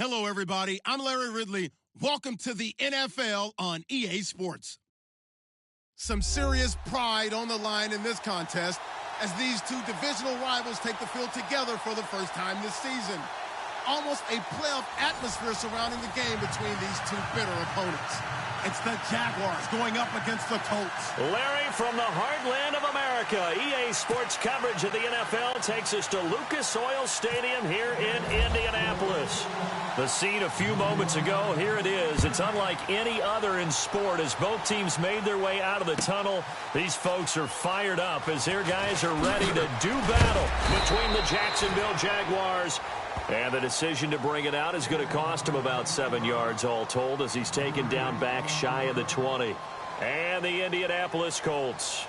Hello, everybody. I'm Larry Ridley. Welcome to the NFL on EA Sports. Some serious pride on the line in this contest as these two divisional rivals take the field together for the first time this season. Almost a playoff atmosphere surrounding the game between these two bitter opponents. It's the Jaguars going up against the Colts. Larry, from the heartland of America, EA Sports coverage of the NFL takes us to Lucas Oil Stadium here in Indianapolis. The scene a few moments ago, here it is. It's unlike any other in sport as both teams made their way out of the tunnel. These folks are fired up as their guys are ready to do battle between the Jacksonville Jaguars. And the decision to bring it out is going to cost him about 7 yards all told as he's taken down back shy of the 20. And the Indianapolis Colts.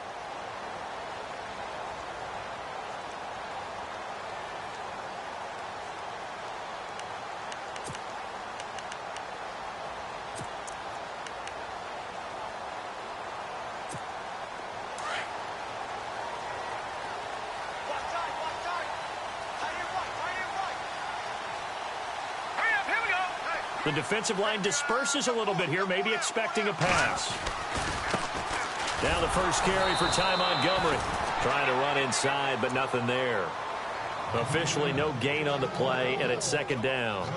The defensive line disperses a little bit here, maybe expecting a pass. Now the first carry for Ty Montgomery. Trying to run inside, but nothing there. Officially no gain on the play, and it's second down.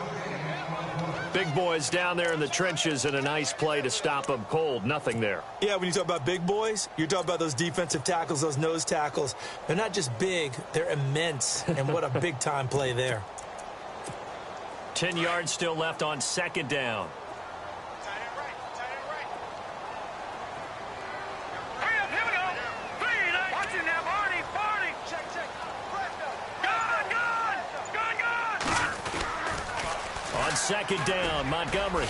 Big boys down there in the trenches, and a nice play to stop them cold. Nothing there. Yeah, when you talk about big boys, you're talking about those defensive tackles, those nose tackles. They're not just big, they're immense, and what a big-time play there. 10 yards still left on second down. On second down, Montgomery.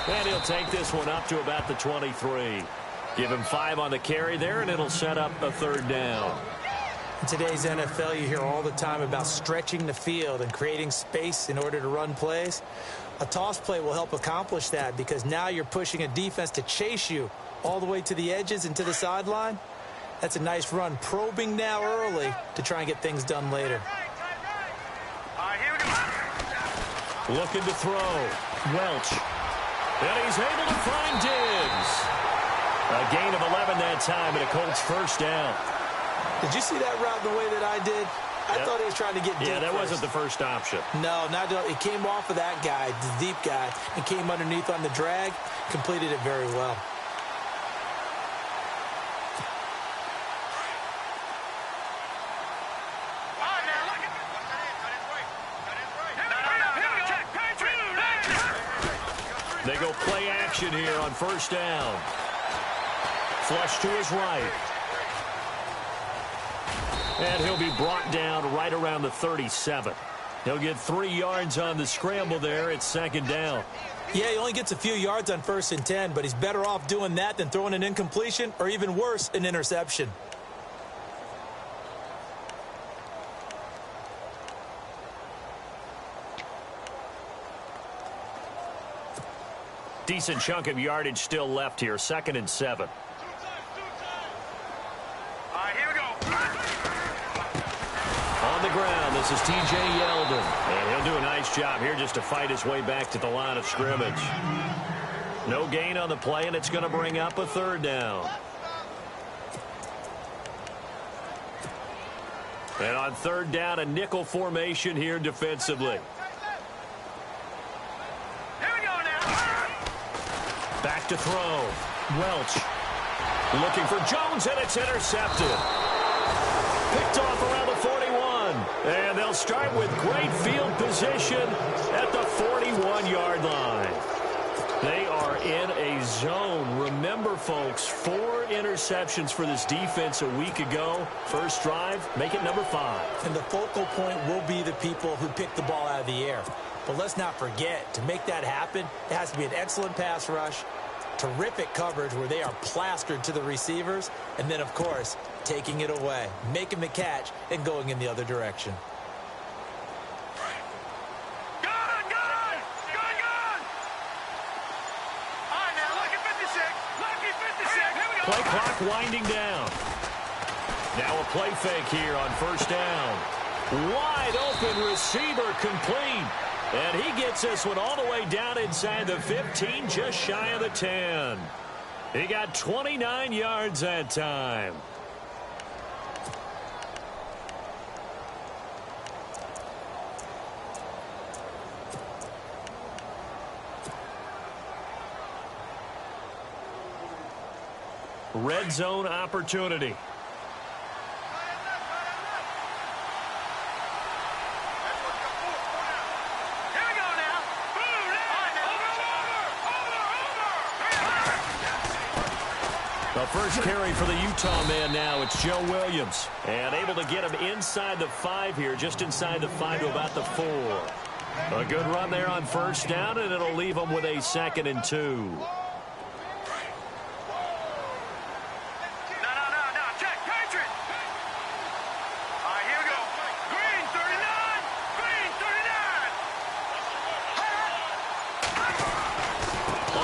And he'll take this one up to about the 23. Give him 5 on the carry there, and it'll set up a third down. In today's NFL, you hear all the time about stretching the field and creating space in order to run plays. A toss play will help accomplish that because now you're pushing a defense to chase you all the way to the edges and to the sideline. That's a nice run, probing now early to try and get things done later. Looking to throw. Welch. And he's able to find Diggs. A gain of 11 that time and a Colts first down. Did you see that route the way that I did? I thought he was trying to get deep. Yeah, that first. wasn't the first option. No, it came off of that guy, the deep guy, and came underneath on the drag. Completed it very well. They go play action here on first down. Flush to his right. And he'll be brought down right around the 37. He'll get 3 yards on the scramble there. It's second down. Yeah, he only gets a few yards on 1st and 10, but he's better off doing that than throwing an incompletion or even worse, an interception. Decent chunk of yardage still left here. 2nd and 7. On the ground, this is T.J. Yeldon. And he'll do a nice job here just to fight his way back to the line of scrimmage. No gain on the play, and it's going to bring up a third down. And on third down, a nickel formation here defensively. Back to throw. Welch. Looking for Jones, and it's intercepted. Picked off around the 41. And they'll start with great field position at the 41-yard line. They are in a zone. Remember, folks, 4 interceptions for this defense a week ago. First drive, make it number 5. And the focal point will be the people who pick the ball out of the air. But let's not forget, to make that happen, it has to be an excellent pass rush, terrific coverage where they are plastered to the receivers, and then, of course, taking it away, making the catch, and going in the other direction. Play clock winding down. Now a play fake here on first down. Wide open receiver complete. And he gets this one all the way down inside the 15, just shy of the 10. He got 29 yards that time. Red zone opportunity. The first carry for the Utah man now, it's Joe Williams. And able to get him inside the 5 here, just inside the 5 to about the 4. A good run there on first down, and it'll leave him with a 2nd and 2.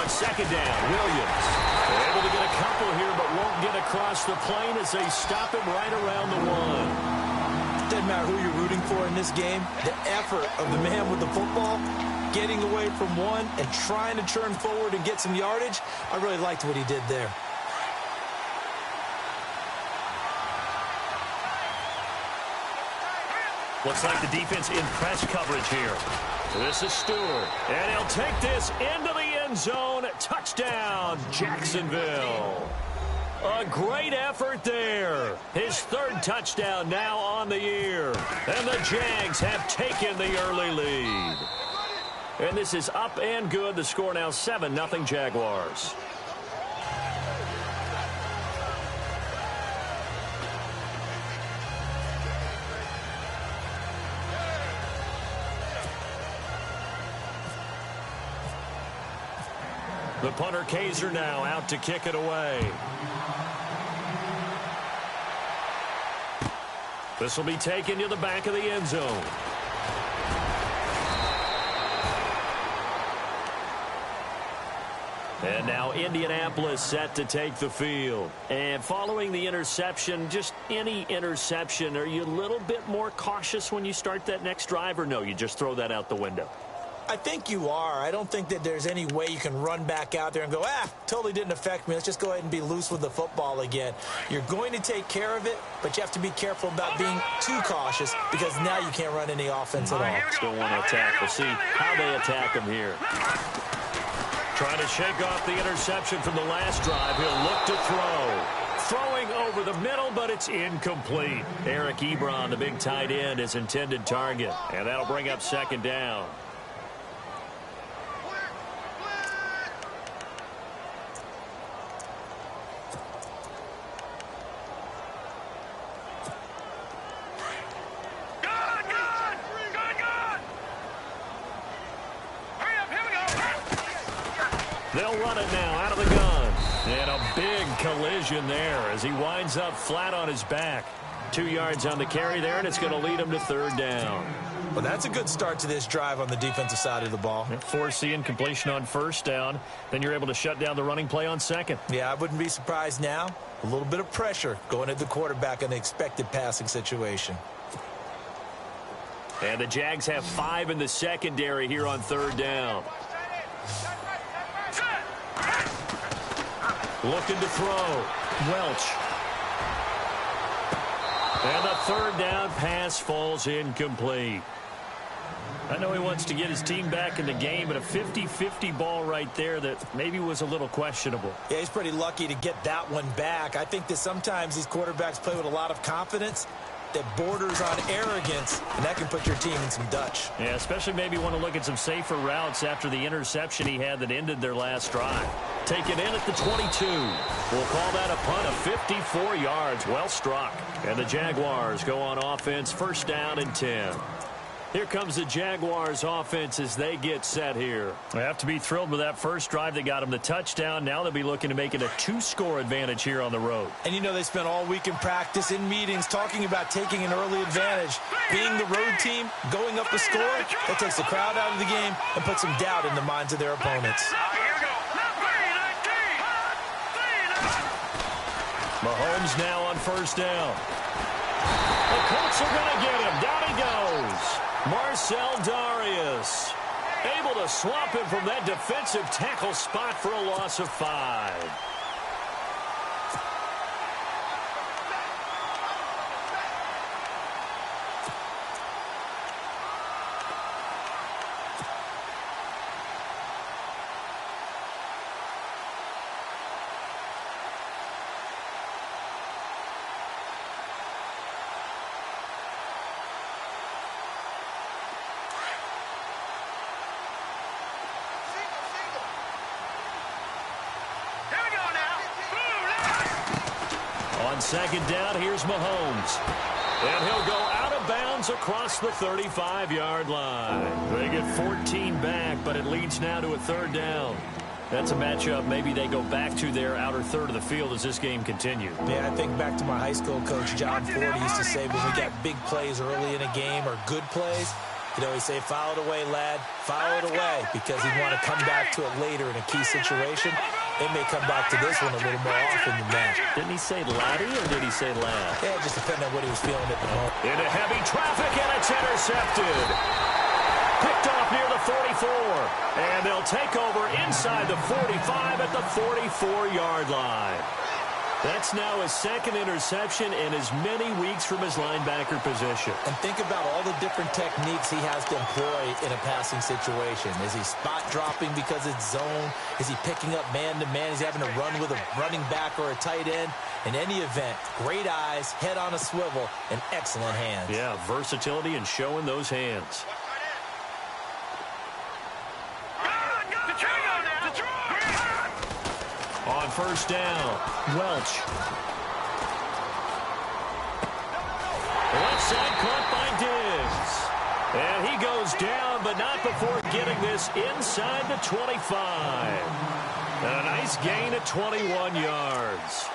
Second down, Williams. They're able to get a couple here, but won't get across the plane as they stop him right around the 1. Doesn't matter who you're rooting for in this game. The effort of the man with the football, getting away from one and trying to turn forward and get some yardage, I really liked what he did there. Looks like the defense in press coverage here. This is Stewart, and he'll take this into the end zone. Touchdown, Jacksonville. A great effort there. His 3rd touchdown now on the year. And the Jags have taken the early lead. And this is up and good. The score now 7-0 Jaguars. The punter Kaiser now out to kick it away. This will be taken to the back of the end zone. And now Indianapolis set to take the field. And following the interception, just any interception, are you a little bit more cautious when you start that next drive, or no, you just throw that out the window? I think you are. I don't think that there's any way you can run back out there and go, totally didn't affect me. Let's just go ahead and be loose with the football again. You're going to take care of it, but you have to be careful about being too cautious because now you can't run any offense at all. Still want to attack. We'll see how they attack him here. Trying to shake off the interception from the last drive. He'll look to throw. Throwing over the middle, but it's incomplete. Eric Ebron, the big tight end, is intended target. And that'll bring up 2nd down. They'll run it now out of the gun. And a big collision there as he winds up flat on his back. 2 yards on the carry there, and it's going to lead him to 3rd down. Well, that's a good start to this drive on the defensive side of the ball. Force incompletion on first down. Then you're able to shut down the running play on 2nd. Yeah, I wouldn't be surprised now. A little bit of pressure going at the quarterback in the expected passing situation. And the Jags have 5 in the secondary here on 3rd down. Looking to throw. Welch. And the 3rd down pass falls incomplete. I know he wants to get his team back in the game, but a 50-50 ball right there that maybe was a little questionable. Yeah, he's pretty lucky to get that one back. I think that sometimes these quarterbacks play with a lot of confidence that borders on arrogance, and that can put your team in some Dutch. Yeah, especially maybe want to look at some safer routes after the interception he had that ended their last drive. Taken in at the 22. We'll call that a punt of 54 yards. Well struck. And the Jaguars go on offense, 1st down and 10. Here comes the Jaguars offense as they get set here. They have to be thrilled with that first drive that got them the touchdown. Now they'll be looking to make it a 2-score advantage here on the road. And you know they spent all week in practice, in meetings, talking about taking an early advantage. Being the road team, going up the score, that takes the crowd out of the game and puts some doubt in the minds of their opponents. Mahomes now on 1st down. The Colts are going to get him. Down he goes. Marcel Darius able to swap him from that defensive tackle spot for a loss of 5. On second down, here's Mahomes. And he'll go out of bounds across the 35-yard line. They get 14 back, but it leads now to a third down. That's a matchup maybe they go back to their outer third of the field as this game continues. Yeah, I think back to my high school coach, John Ford, used to say when we got big plays early in a game or good plays, he'd always say, foul it away, lad, foul it away, because he'd want to come back to it later in a key situation. They may come back to this one a little more often than that. Didn't he say laddie or did he say lad? Yeah, just depending on what he was feeling at the moment. Into heavy traffic, and it's intercepted. Picked off near the 44. And they'll take over inside the 45 at the 44-yard line. That's now his second interception in as many weeks from his linebacker position. And think about all the different techniques he has to employ in a passing situation. Is he spot dropping because it's zone? Is he picking up man-to-man? Is he having to run with a running back or a tight end? In any event, great eyes, head on a swivel, and excellent hands. Yeah, versatility and showing those hands. On first down, Welch. Left side caught by Diggs. And he goes down, but not before getting this inside the 25. And a nice gain at 21 yards.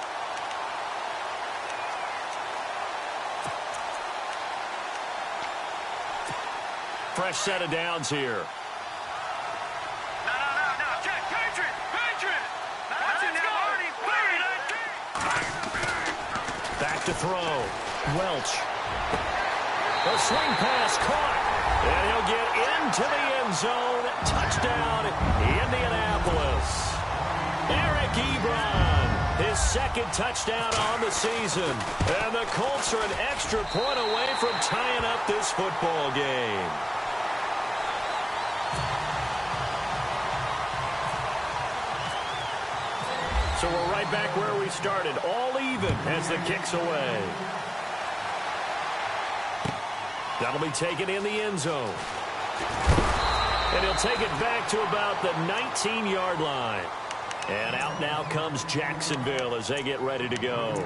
Fresh set of downs here. Back to throw. Welch. The swing pass caught. And he'll get into the end zone. Touchdown, Indianapolis. Eric Ebron, his second touchdown on the season. And the Colts are an extra point away from tying up this football game. So we're right back where we started, all even as the kick's away. That'll be taken in the end zone. And he'll take it back to about the 19-yard line. And out now comes Jacksonville as they get ready to go.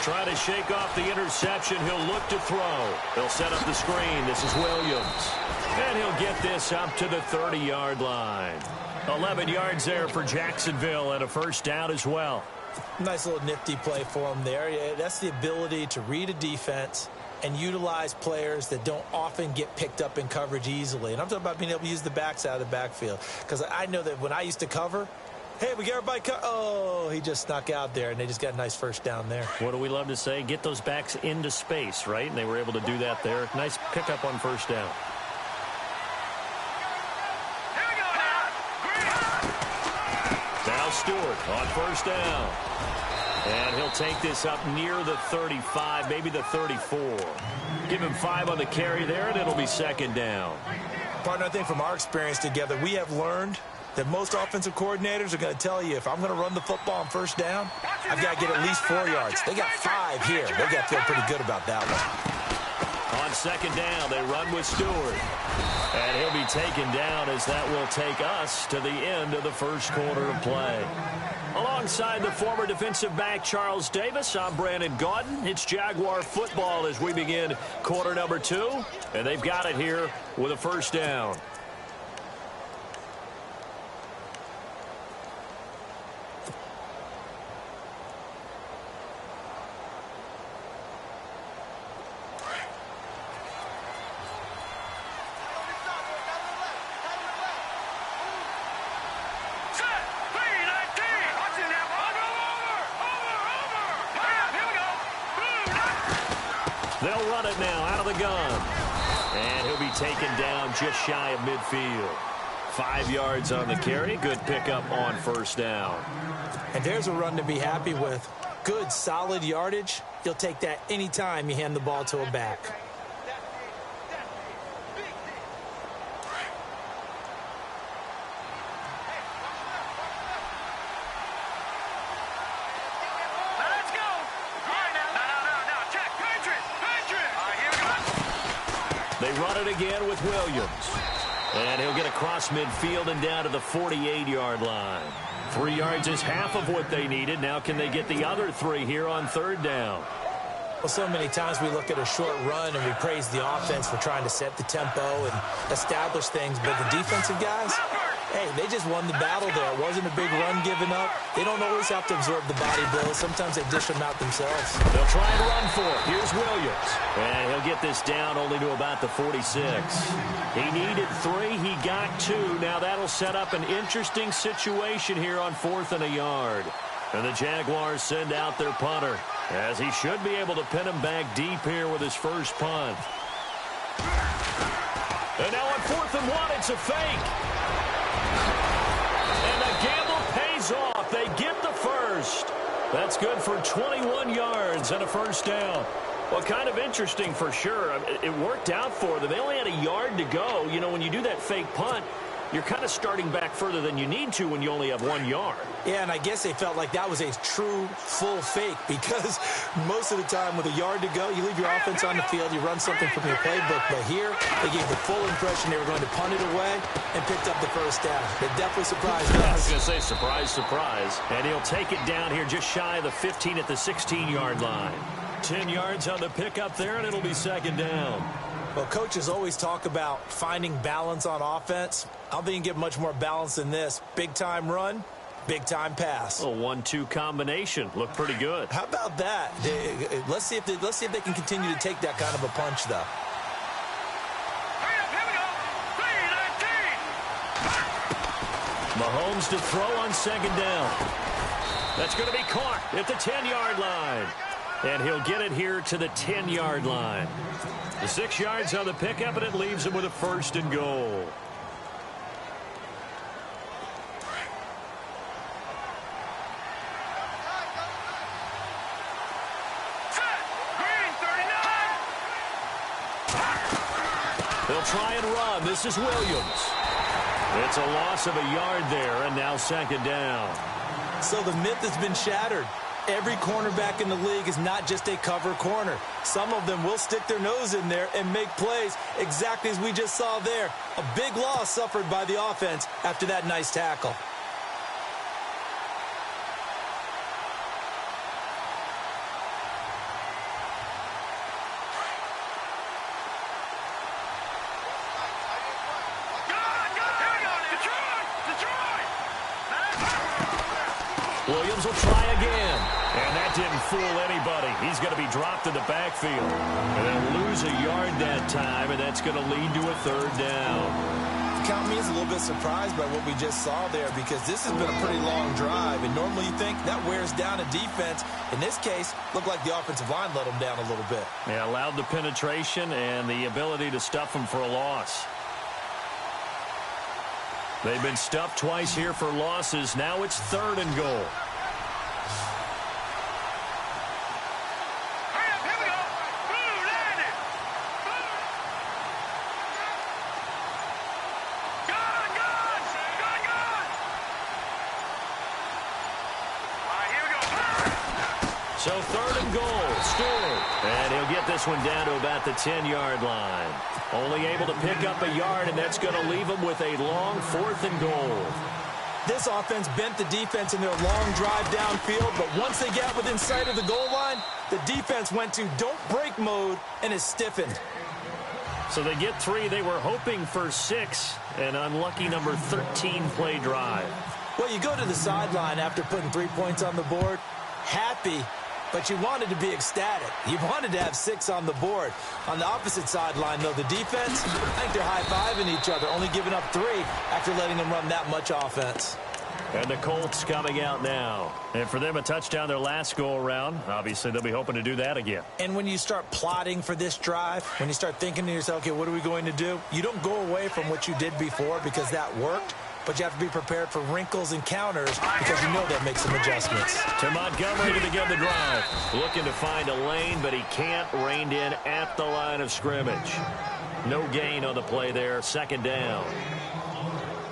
Trying to shake off the interception. He'll look to throw. They'll set up the screen. This is Williams. And he'll get this up to the 30-yard line. 11 yards there for Jacksonville and a first down as well. Nice little nifty play for him there. Yeah, that's the ability to read a defense and utilize players that don't often get picked up in coverage easily. And I'm talking about being able to use the backs out of the backfield. Because I know that when I used to cover, hey, we get everybody oh, he just snuck out there, and they just got a nice first down there. What do we love to say? Get those backs into space, right? And they were able to do that there. Nice pickup on first down. Here we go now. Now Stewart on first down. And he'll take this up near the 35, maybe the 34. Give him 5 on the carry there, and it'll be second down. Partner, I think from our experience together, we have learned that most offensive coordinators are going to tell you, if I'm going to run the football on first down, I've got to get at least 4 yards. They got 5 here. They got to feel pretty good about that one. On second down, they run with Stewart. And he'll be taken down as that will take us to the end of the first quarter of play. Alongside the former defensive back Charles Davis, I'm Brandon Gaudin. It's Jaguar football as we begin quarter number 2. And they've got it here with a first down. They'll run it now out of the gun. And he'll be taken down just shy of midfield. 5 yards on the carry. Good pickup on first down. And there's a run to be happy with. Good, solid yardage. You'll take that anytime you hand the ball to a back. They run it again with Williams. And he'll get across midfield and down to the 48-yard line. 3 yards is half of what they needed. Now can they get the other 3 here on third down? Well, so many times we look at a short run and we praise the offense for trying to set the tempo and establish things. But the defensive guys, hey, they just won the battle there. It wasn't a big run given up. They don't always have to absorb the body blows. Sometimes they dish them out themselves. They'll try and run for it. Here's Williams. And he'll get this down only to about the 46. He needed 3. He got 2. Now that'll set up an interesting situation here on 4th and a yard. And the Jaguars send out their punter, as he should be able to pin him back deep here with his first punt. And now on 4th and 1, it's a fake. And the gamble pays off. They get the first. That's good for 21 yards and a first down. Well, kind of interesting for sure. It worked out for them. They only had a yard to go. You know, when you do that fake punt, you're kind of starting back further than you need to when you only have 1 yard. Yeah, and I guess they felt like that was a true full fake because most of the time with a yard to go, you leave your offense on the field, you run something from your playbook. But here, they gave the full impression they were going to punt it away and picked up the first down. They definitely surprised us. I was going to say surprise, surprise. And he'll take it down here just shy of the 15 at the 16-yard line. 10 yards on the pickup there, and it'll be second down. Well, coaches always talk about finding balance on offense. I don't think you can get much more balance than this. Big-time run, big-time pass. A 1-2 combination. Looked pretty good. How about that? Let's see if they can continue to take that kind of a punch, though. Mahomes to throw on second down. That's going to be caught at the 10-yard line. And he'll get it here to the 10-yard line. The 6 yards on the pickup, and it leaves him with a first and goal. They'll try and run. This is Williams. It's a loss of a yard there, and now second down. So the myth has been shattered. Every cornerback in the league is not just a cover corner. Some of them will stick their nose in there and make plays exactly as we just saw there. A big loss suffered by the offense after that nice tackle. Williams will try again. And that didn't fool anybody. He's going to be dropped in the backfield. And they'll lose a yard that time, and that's going to lead to a third down. Count me as a little bit surprised by what we just saw there because this has been a pretty long drive. And normally you think that wears down a defense. In this case, looked like the offensive line let them down a little bit. Yeah, allowed the penetration and the ability to stuff them for a loss. They've been stuffed twice here for losses. Now it's third and goal. So third and goal, Stewart. And he'll get this one down to about the 10-yard line. Only able to pick up a yard, and that's going to leave him with a long 4th and goal. This offense bent the defense in their long drive downfield, but once they got within sight of the goal line, the defense went to don't break mode and is stiffened. So they get 3. They were hoping for 6, an unlucky number 13 play drive. Well, you go to the sideline after putting 3 points on the board, happy, but you wanted to be ecstatic. You wanted to have 6 on the board. On the opposite sideline, though, the defense, I think they're high-fiving each other, only giving up 3 after letting them run that much offense. And the Colts coming out now. And for them, a touchdown their last go-around. Obviously, they'll be hoping to do that again. And when you start plotting for this drive, when you start thinking to yourself, okay, what are we going to do? You don't go away from what you did before because that worked. But you have to be prepared for wrinkles and counters because you know that makes some adjustments. To Montgomery to begin the drive. Looking to find a lane, but he can't. Reined in at the line of scrimmage. No gain on the play there. Second down.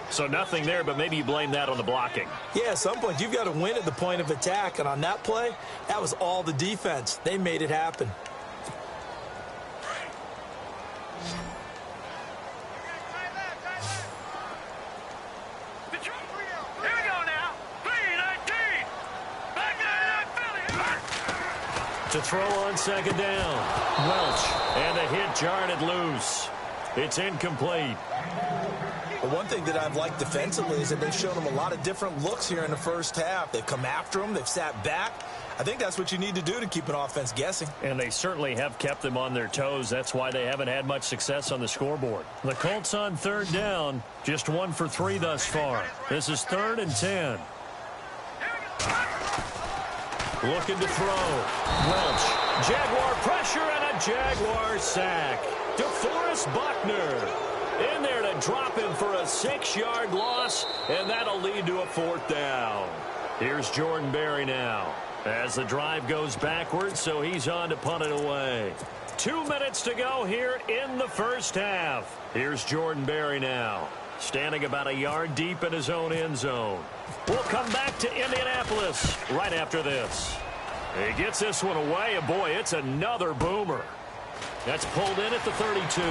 So nothing there, but maybe you blame that on the blocking. Yeah, at some point, you've got to win at the point of attack. And on that play, that was all the defense. They made it happen. To throw on second down. Welch. And the hit jarred loose. It's incomplete. Well, one thing that I've liked defensively is that they've shown them a lot of different looks here in the first half. They've come after them. They've sat back. I think that's what you need to do to keep an offense guessing. And they certainly have kept them on their toes. That's why they haven't had much success on the scoreboard. The Colts on third down. Just 1 for 3 thus far. This is 3rd and 10. Looking to throw. Welch. Jaguar pressure and a Jaguar sack. DeForest Buckner in there to drop him for a 6-yard loss, and that'll lead to a 4th down. Here's Jordan Berry now as the drive goes backwards, so he's on to punt it away. 2 minutes to go here in the first half. Here's Jordan Berry now, standing about a yard deep in his own end zone. We'll come back to Indianapolis right after this. He gets this one away, and boy, it's another boomer. That's pulled in at the 32.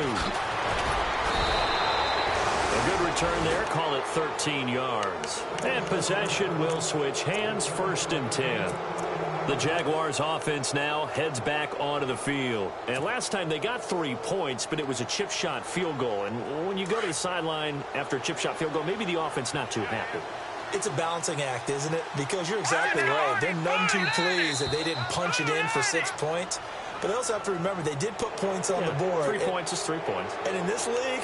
A good return there, call it 13 yards. And possession will switch hands, 1st and 10. The Jaguars offense now heads back onto the field. And last time they got 3 points, but it was a chip shot field goal. And when you go to the sideline after a chip shot field goal, maybe the offense not too happy. It's a balancing act, isn't it? Because you're exactly right. They're none too pleased that they didn't punch it in for 6 points. But they also have to remember they did put points on the board. 3 points is 3 points. And in this league,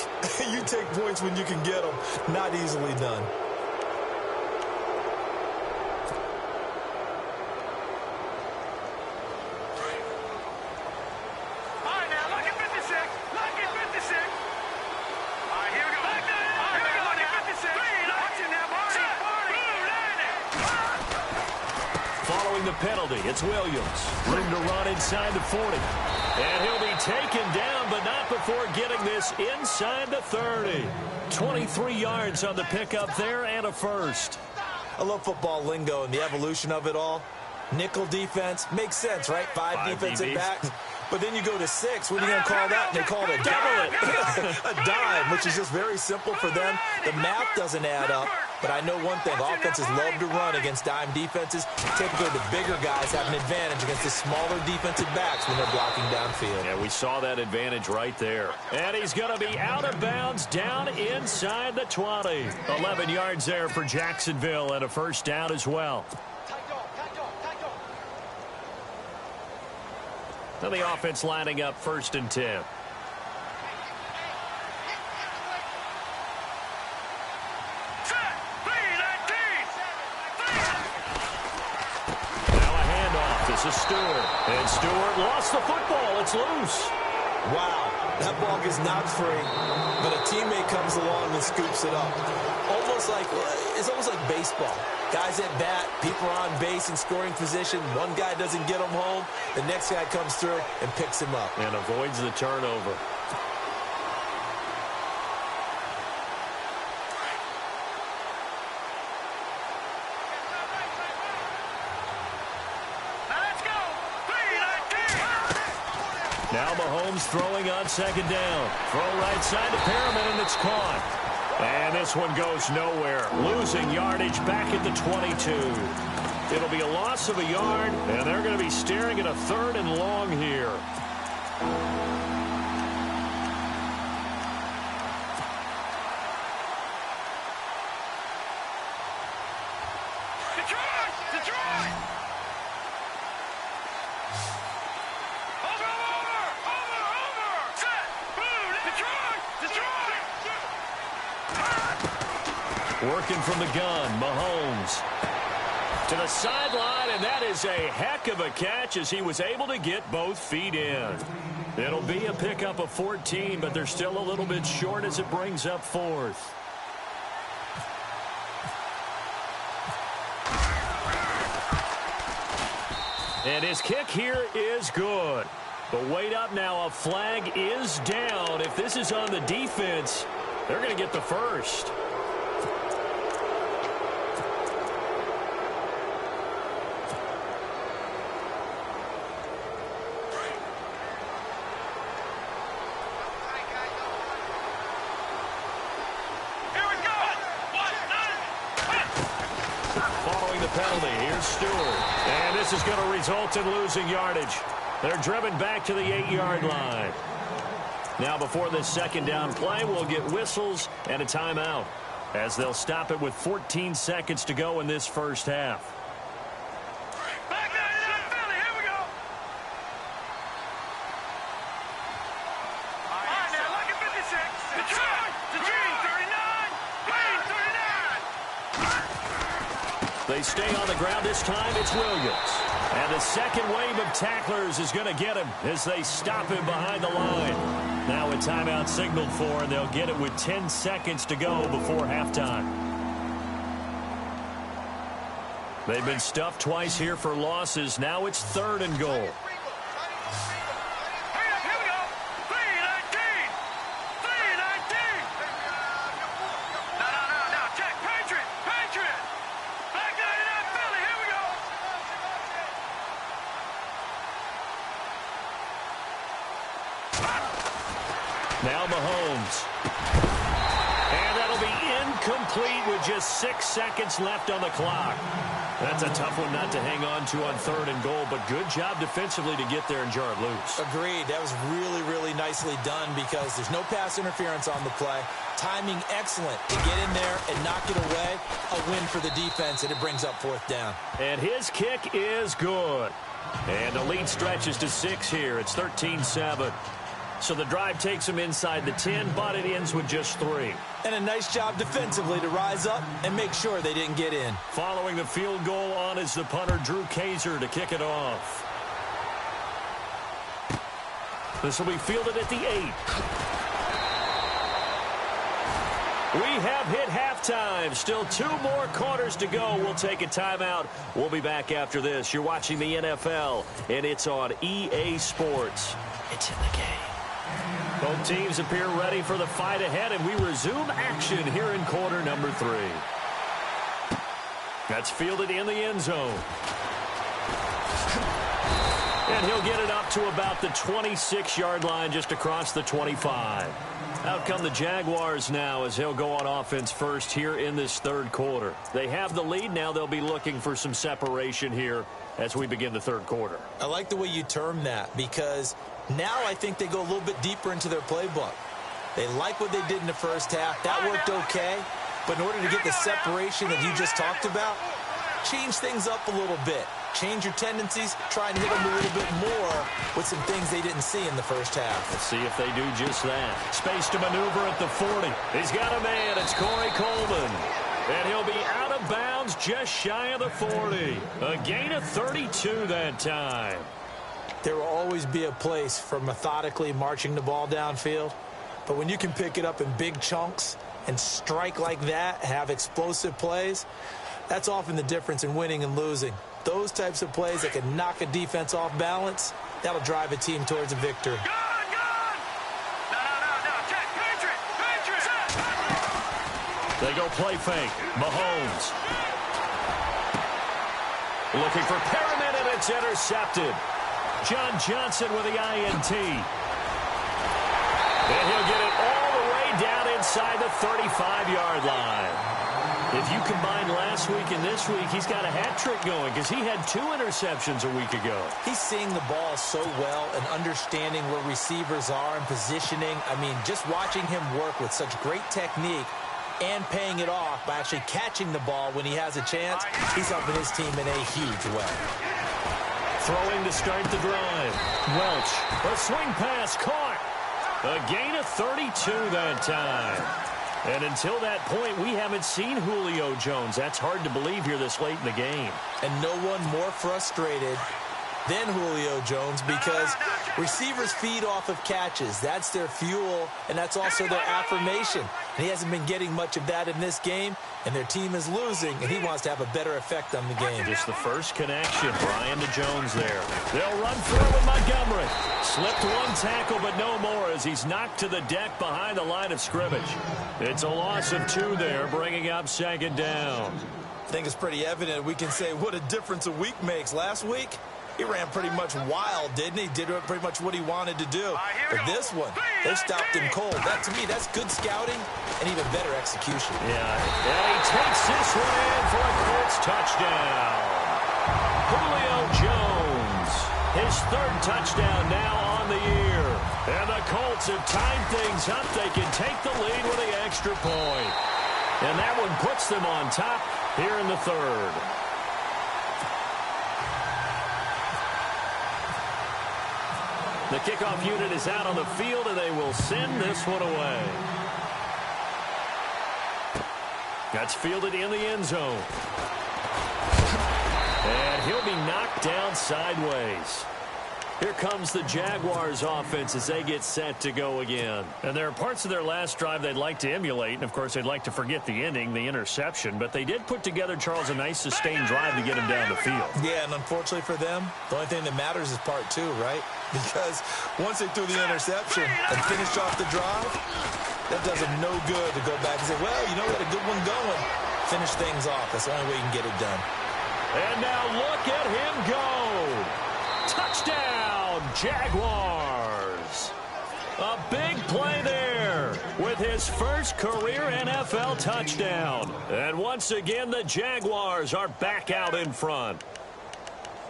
you take points when you can get them. Not easily done. The penalty. It's Williams. Room to run inside the 40. And he'll be taken down, but not before getting this inside the 30. 23 yards on the pickup there and a first. I love football lingo and the evolution of it all. Nickel defense makes sense, right? 5 defensive backs. But then you go to 6. What are you going to call that? And they call it a dime. A dime, which is just very simple for them. The math doesn't add up. But I know one thing. Offenses love to run against dime defenses. Typically, the bigger guys have an advantage against the smaller defensive backs when they're blocking downfield. Yeah, we saw that advantage right there. And he's going to be out of bounds down inside the 20. 11 yards there for Jacksonville and a first down as well. Now the offense lining up 1st and 10. Now a handoff. This is Stewart. And Stewart lost the football. It's loose. Wow, that ball gets knocked free, but a teammate comes along and scoops it up. It's almost like baseball. Guys at bat, people are on base in scoring position. One guy doesn't get him home. The next guy comes through and picks him up. And avoids the turnover. Now Mahomes throwing on second down. Throw right side to Perriman, and it's caught. And this one goes nowhere. Losing yardage back at the 22. It'll be a loss of a yard, and they're going to be staring at a 3rd and long here. Working from the gun, Mahomes. To the sideline, and that is a heck of a catch as he was able to get both feet in. It'll be a pickup of 14, but they're still a little bit short as it brings up fourth. And his kick here is good. But wait up now, a flag is down. If this is on the defense, they're going to get the first. Penalty. Here's Stewart. And this is going to result in losing yardage. They're driven back to the 8-yard line. Now before this second down play, we'll get whistles and a timeout as they'll stop it with 14 seconds to go in this first half. Back there, Philly. Here we go. All right, now look at 56. Detroit. Green, 39. Green, 39. They stay on the ground this time. It's Williams. And the second wave of tacklers is going to get him as they stop him behind the line. Now a timeout signaled for, and they'll get it with 10 seconds to go before halftime. They've been stuffed twice here for losses. Now it's 3rd and goal. Now Mahomes. And that'll be incomplete with just 6 seconds left on the clock. That's a tough one not to hang on to on 3rd and goal, but good job defensively to get there and jar it loose. Agreed. That was really, really nicely done because there's no pass interference on the play. Timing excellent to get in there and knock it away. A win for the defense, and it brings up 4th down. And his kick is good. And the lead stretches to 6 here. It's 13-7. So the drive takes him inside the 10, but it ends with just 3. And a nice job defensively to rise up and make sure they didn't get in. Following the field goal on is the punter, Drew Kaiser, to kick it off. This will be fielded at the 8. We have hit halftime. Still 2 more quarters to go. We'll take a timeout. We'll be back after this. You're watching the NFL, and it's on EA Sports. It's in the game. Both teams appear ready for the fight ahead, and we resume action here in quarter number 3. That's fielded in the end zone. And he'll get it up to about the 26-yard line, just across the 25. Out come the Jaguars now as he'll go on offense first here in this 3rd quarter. They have the lead. Now they'll be looking for some separation here as we begin the 3rd quarter. I like the way you term that because now I think they go a little bit deeper into their playbook. They like what they did in the first half. That worked okay. But in order to get the separation that you just talked about, change things up a little bit. Change your tendencies. Try and hit them a little bit more with some things they didn't see in the first half. Let's see if they do just that. Space to maneuver at the 40. He's got a man. It's Corey Coleman. And he'll be out of bounds just shy of the 40. A gain of 32 that time. There will always be a place for methodically marching the ball downfield. But when you can pick it up in big chunks and strike like that, have explosive plays, that's often the difference in winning and losing. Those types of plays that can knock a defense off balance, that'll drive a team towards a victory. They go play fake. Mahomes. Looking for Perriman, and it's intercepted. John Johnson with the INT. And he'll get it all the way down inside the 35-yard line. If you combine last week and this week, he's got a hat trick going because he had 2 interceptions a week ago. He's seeing the ball so well and understanding where receivers are and positioning. I mean, just watching him work with such great technique and paying it off by actually catching the ball when he has a chance, he's helping his team in a huge way. Throwing to start the drive. Welch, a swing pass caught. A gain of 32 that time. And until that point, we haven't seen Julio Jones. That's hard to believe here this late in the game. And no one more frustrated than Julio Jones because receivers feed off of catches. That's their fuel, and that's also their affirmation. And he hasn't been getting much of that in this game, and their team is losing, and he wants to have a better effect on the game. Just the first connection, Brian to Jones there. They'll run forward with Montgomery. Slipped one tackle, but no more as he's knocked to the deck behind the line of scrimmage. It's a loss of 2 there, bringing up 2nd down. I think it's pretty evident we can say what a difference a week makes. Last week, he ran pretty much wild, didn't he? Did pretty much what he wanted to do. But this one, they stopped him cold. That, to me, that's good scouting and even better execution. Yeah, and he takes this one in for a Colts touchdown. Julio Jones, his 3rd touchdown now on the year. And the Colts have tied things up. They can take the lead with the extra point. And that one puts them on top here in the 3rd. The kickoff unit is out on the field, and they will send this one away. That's fielded in the end zone. And he'll be knocked down sideways. Here comes the Jaguars offense as they get set to go again. And there are parts of their last drive they'd like to emulate. And, of course, they'd like to forget the ending, the interception. But they did put together, Charles, a nice sustained drive to get him down the field. Yeah, and unfortunately for them, the only thing that matters is part 2, right? Because once they threw the interception and finished off the drive, that does them no good to go back and say, well, you know, we had a good one going. Finish things off. That's the only way you can get it done. And now look at him go. Touchdown, Jaguars. A big play there with his first career NFL touchdown. And once again, the Jaguars are back out in front.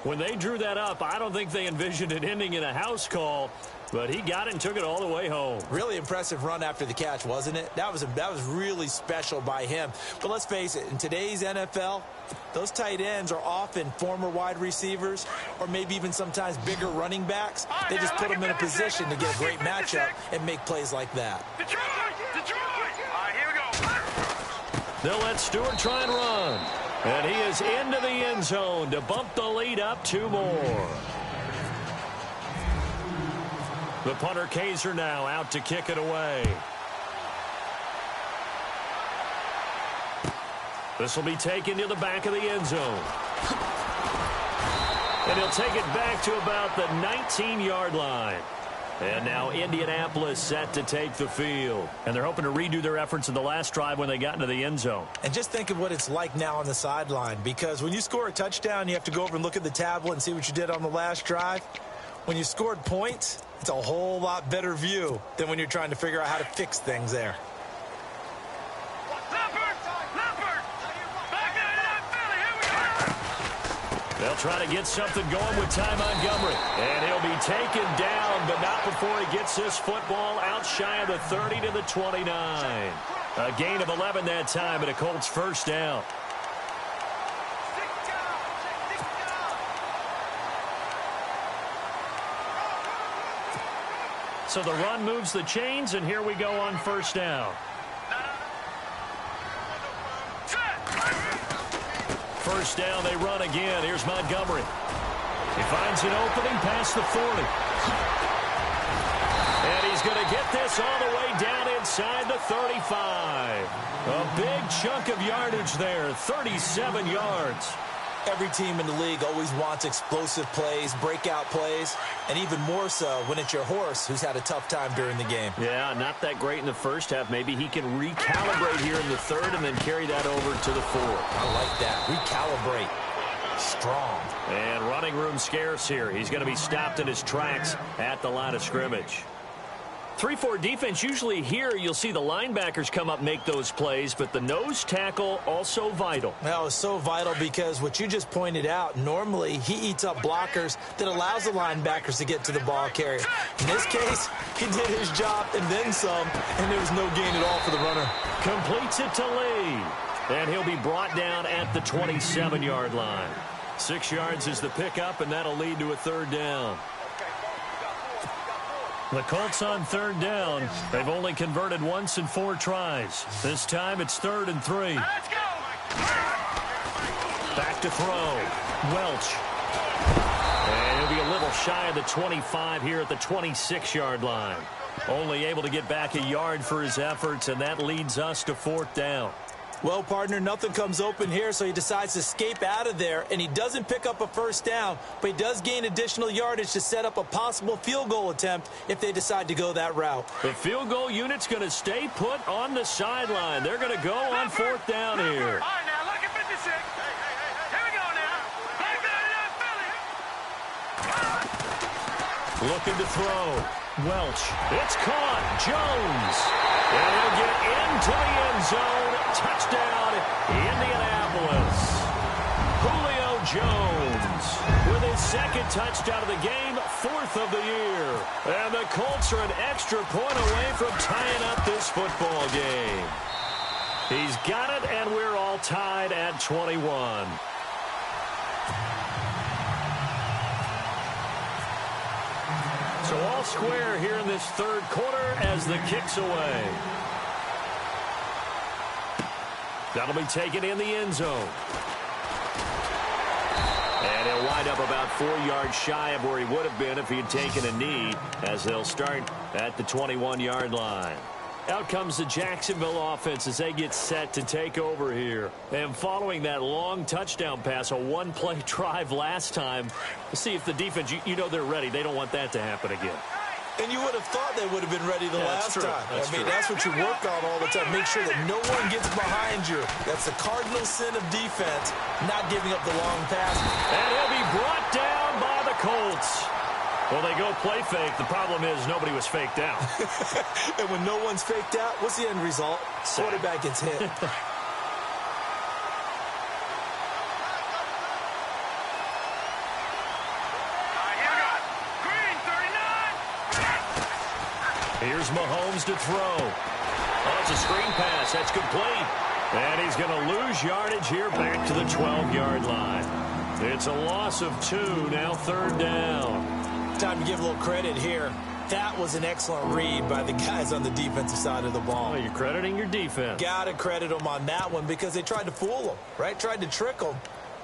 When they drew that up, I don't think they envisioned it ending in a house call, but he got it and took it all the way home. Really impressive run after the catch, wasn't it? That was really special by him. But let's face it, in today's NFL, those tight ends are often former wide receivers or maybe even sometimes bigger running backs. They just put them in a position to get a great matchup and make plays like that. Detroit! All right, here we go. They'll let Stewart try and run. And he is into the end zone to bump the lead up 2 more. The punter Kaiser now out to kick it away. This will be taken to the back of the end zone. And he'll take it back to about the 19-yard line. And now Indianapolis set to take the field. And they're hoping to redo their efforts in the last drive when they got into the end zone. And just think of what it's like now on the sideline. Because when you score a touchdown, you have to go over and look at the tablet and see what you did on the last drive. When you scored points, it's a whole lot better view than when you're trying to figure out how to fix things there. They'll try to get something going with Ty Montgomery. And he'll be taken down, but not before he gets this football out shy of the 30 to the 29. A gain of 11 that time, and a Colts first down. So the run moves the chains, and here we go on first down. First down, they run again. Here's Montgomery. He finds an opening past the 40. And he's going to get this all the way down inside the 35. A big chunk of yardage there, 37 yards. Every team in the league always wants explosive plays, breakout plays, and even more so when it's your horse who's had a tough time during the game. Yeah, not that great in the first half. Maybe he can recalibrate here in the third and then carry that over to the fourth. I like that. Recalibrate. Strong. And running room scarce here. He's going to be stopped in his tracks at the line of scrimmage. 3-4 defense, usually here you'll see the linebackers come up, make those plays, but the nose tackle also vital. Well, it's so vital because what you just pointed out, normally he eats up blockers that allows the linebackers to get to the ball carrier. In this case, he did his job and then some, and there was no gain at all for the runner. Completes it to Lee, and he'll be brought down at the 27-yard line. 6 yards is the pickup, and that'll lead to a third down. The Colts on third down. They've only converted once in 4 tries. This time it's 3rd and 3. Let's go. Back to throw. Welch. And he'll be a little shy of the 25 here at the 26-yard line. Only able to get back a yard for his efforts, and that leads us to 4th down. Well, partner, nothing comes open here, so he decides to escape out of there, and he doesn't pick up a first down, but he does gain additional yardage to set up a possible field goal attempt if they decide to go that route. The field goal unit's going to stay put on the sideline. They're going to go on 4th down here. All right, now, look at 56. Here we go now. Back there, Philly. Looking to throw. Welch. It's caught. Jones. And he'll get into the end zone. Touchdown, Indianapolis. Julio Jones with his 2nd touchdown of the game, 4th of the year. And the Colts are an extra point away from tying up this football game. He's got it, and we're all tied at 21. So all square here in this 3rd quarter as the kick's away. That'll be taken in the end zone. And he'll wind up about 4 yards shy of where he would have been if he had taken a knee, as they'll start at the 21-yard line. Out comes the Jacksonville offense as they get set to take over here. And following that long touchdown pass, a 1-play drive last time, to see if the defense, you know they're ready. They don't want that to happen again. And you would have thought they would have been ready the last time. That's what you work on all the time. Make sure that no one gets behind you. That's the cardinal sin of defense, not giving up the long pass. And he'll be brought down by the Colts. Well, they go play fake. The problem is nobody was faked out. And when no one's faked out, what's the end result? Quarterback gets hit. Here's Mahomes to throw. Oh, it's a screen pass. That's complete. And he's going to lose yardage here back to the 12-yard line. It's a loss of 2, now 3rd down. Time to give a little credit here. That was an excellent read by the guys on the defensive side of the ball. Oh, you're crediting your defense. Got to credit them on that one because they tried to fool them, right? Tried to trick them.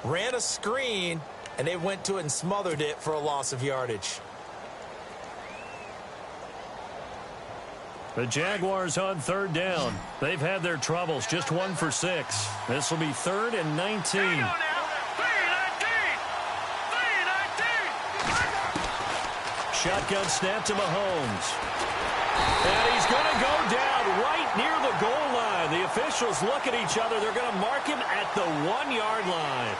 Ran a screen, and they went to it and smothered it for a loss of yardage. The Jaguars on 3rd down. They've had their troubles, just 1 for 6. This will be 3rd and 19. Shotgun snap to Mahomes. And he's going to go down right near the goal line. The officials look at each other. They're going to mark him at the 1-yard line.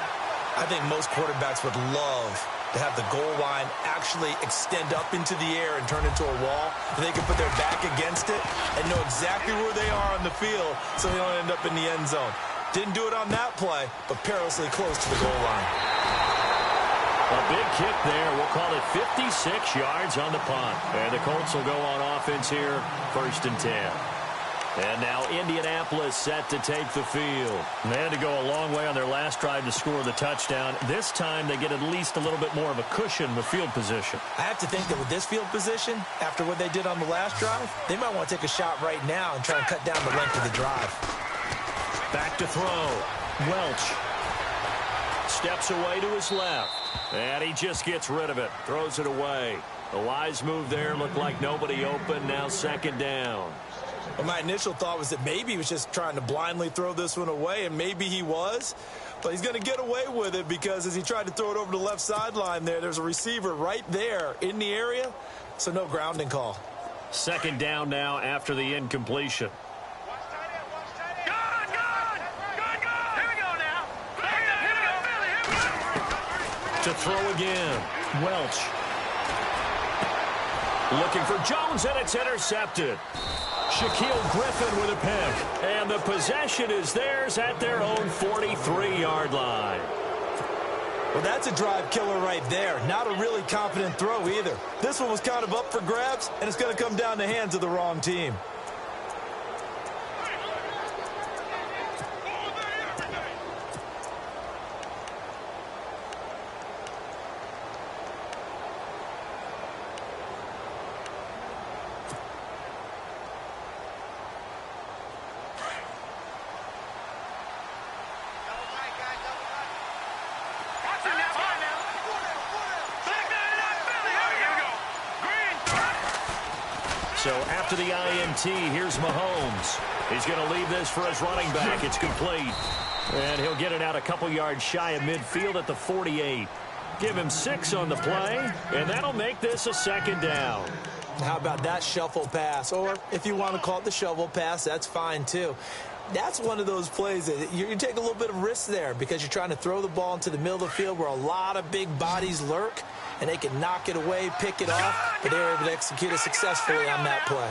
I think most quarterbacks would love to have the goal line actually extend up into the air and turn into a wall. They can put their back against it and know exactly where they are on the field so they don't end up in the end zone. Didn't do it on that play, but perilously close to the goal line. A big kick there. We'll call it 56 yards on the punt. And the Colts will go on offense here, 1st and 10. And now Indianapolis set to take the field. They had to go a long way on their last drive to score the touchdown. This time they get at least a little bit more of a cushion with field position. I have to think that with this field position, after what they did on the last drive, they might want to take a shot right now and try and cut down the length of the drive. Back to throw. Welch steps away to his left. And he just gets rid of it. Throws it away. A wise move there. Looked like nobody open. Now 2nd down. Well, my initial thought was that maybe he was just trying to blindly throw this one away, and maybe he was. But he's going to get away with it because as he tried to throw it over the left sideline there's a receiver right there in the area, so no grounding call. 2nd down now after the incompletion. To throw again. Welch. Looking for Jones, and it's intercepted. Shaquille Griffin with a pick. And the possession is theirs at their own 43-yard line. Well, that's a drive killer right there. Not a really confident throw either. This one was kind of up for grabs, and it's going to come down the hands of the wrong team. So after the INT, here's Mahomes. He's going to leave this for his running back. It's complete. And he'll get it out a couple yards shy of midfield at the 48. Give him 6 on the play, and that'll make this a second down. How about that shuffle pass? Or if you want to call it the shovel pass, that's fine too. That's one of those plays that you take a little bit of risk there because you're trying to throw the ball into the middle of the field where a lot of big bodies lurk, and they can knock it away, pick it off, but they were able to execute it successfully on that play.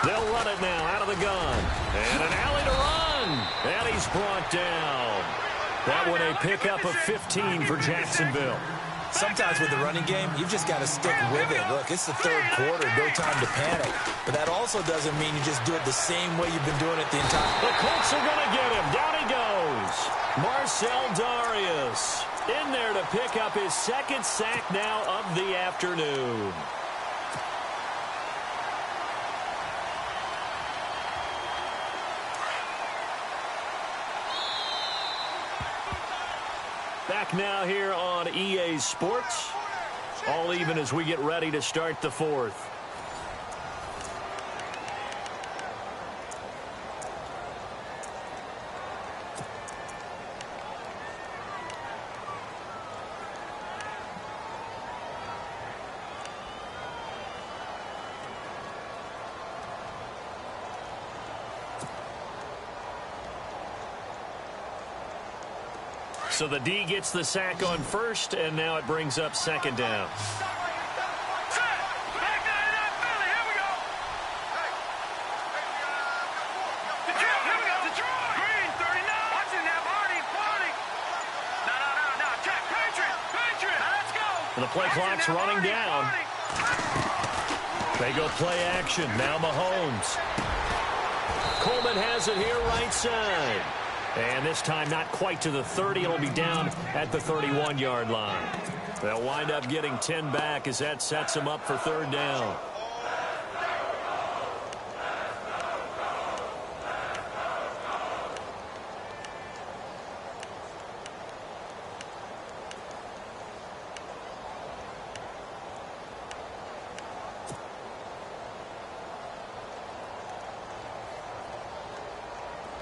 They'll run it now out of the gun. And an alley to run. And he's brought down. That one a pickup of 15 for Jacksonville. Sometimes with the running game, you've just got to stick with it. Look, it's the third quarter, no time to panic. But that also doesn't mean you just do it the same way you've been doing it the entire time. The Colts are going to get him. Down he goes. Marcel Darius in there to pick up his second sack now of the afternoon. Back now here on EA Sports. All even as we get ready to start the fourth. So the D gets the sack on first, and now it brings up second down. And the play clock's running down. They go play action. Now Mahomes. Coleman has it here right side. And this time not quite to the 30. It'll be down at the 31-yard line. They'll wind up getting 10 back as that sets them up for third down.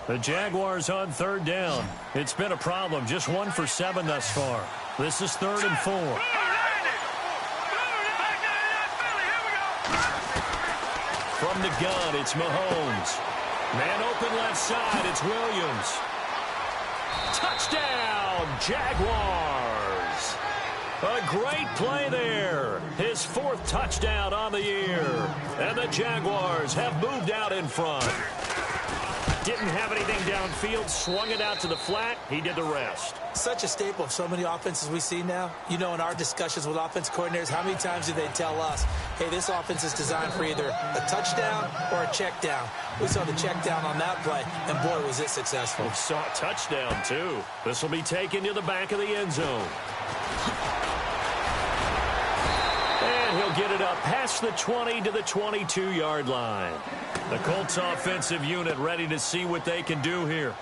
The Jaguars on third down. It's been a problem. Just 1 for 7 thus far. This is 3rd and 4. From the gun, it's Mahomes. Man open left side, it's Williams. Touchdown, Jaguars. A great play there. His 4th touchdown on the year. And the Jaguars have moved out in front. Didn't have anything downfield, swung it out to the flat. He did the rest. Such a staple of so many offenses we see now. You know, in our discussions with offense coordinators, how many times do they tell us, hey, this offense is designed for either a touchdown or a check down. We saw the check down on that play, and boy, was it successful. We saw a touchdown, too. This will be taken to the back of the end zone. And he'll get it up past the 20 to the 22-yard line. The Colts offensive unit ready to see what they can do here.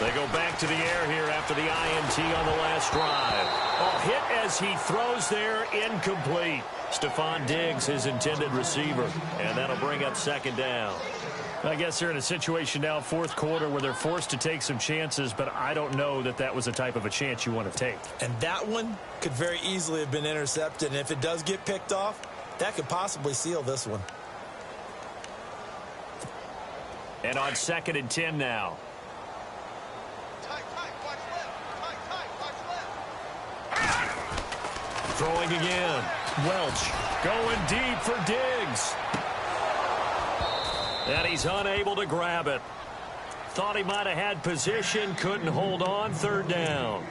They go back to the air here after the INT on the last drive. Oh, hit as he throws there, incomplete. Stephon Diggs, his intended receiver, and that'll bring up second down. I guess they're in a situation now, 4th quarter, where they're forced to take some chances, but I don't know that that was the type of a chance you want to take. And that one could very easily have been intercepted, and if it does get picked off, that could possibly seal this one. And on 2nd and 10 now. Throwing again. Welch going deep for Diggs. And he's unable to grab it. Thought he might have had position, couldn't hold on, 3rd down.